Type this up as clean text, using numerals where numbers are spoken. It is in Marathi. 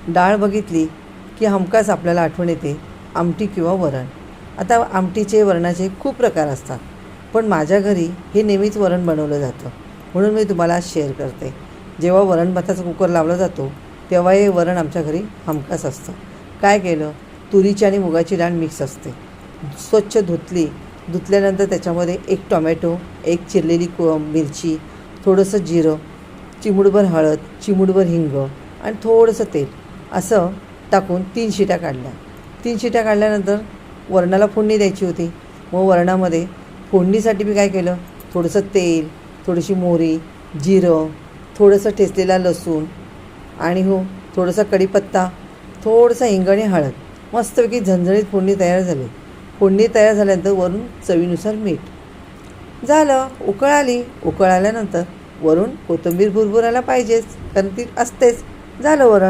डाळ बघितली की हमखास आपल्याला आठवण येते आमटी किंवा वरण. आता आमटीचे वरणाचे खूप प्रकार असतात, पण माझ्या घरी हे नेहमीच वरण बनवलं जातं, म्हणून मी तुम्हाला आज शेअर करते. जेव्हा वरण भाताचा कुकर लावला जातो तेव्हा हे वरण आमच्या घरी हमखास असतं. काय केलं, तुरीची आणि मुगाची डाळ मिक्स असते, स्वच्छ धुतल्यानंतर त्याच्यामध्ये एक टोमॅटो, एक चिरलेली मिरची, थोडंसं जिरं, चिमूटभर हळद, चिमूटभर हिंग आणि थोडंसं तेल असं टाकून 3 शिट्या काढल्या. 3 शिट्या काढल्यानंतर वरणाला फोडणी द्यायची होती. मग वरणामध्ये फोडणीसाठी मी काय केलं, थोडंसं तेल, थोडीशी मोहरी, जिरं, थोडंसं ठेचलेला लसूण आणि थोडंसं कढीपत्ता, थोडंसं हिंग आणि हळद, मस्तपैकी झणझणीत फोडणी तयार झाली. फोडणी तयार झाल्यानंतर वरून चवीनुसार मीठ झालं. उकळ आल्यानंतर वरून कोथिंबीर भुरभुरायला पाहिजेच, कारण ती असतेच. झालं वरण.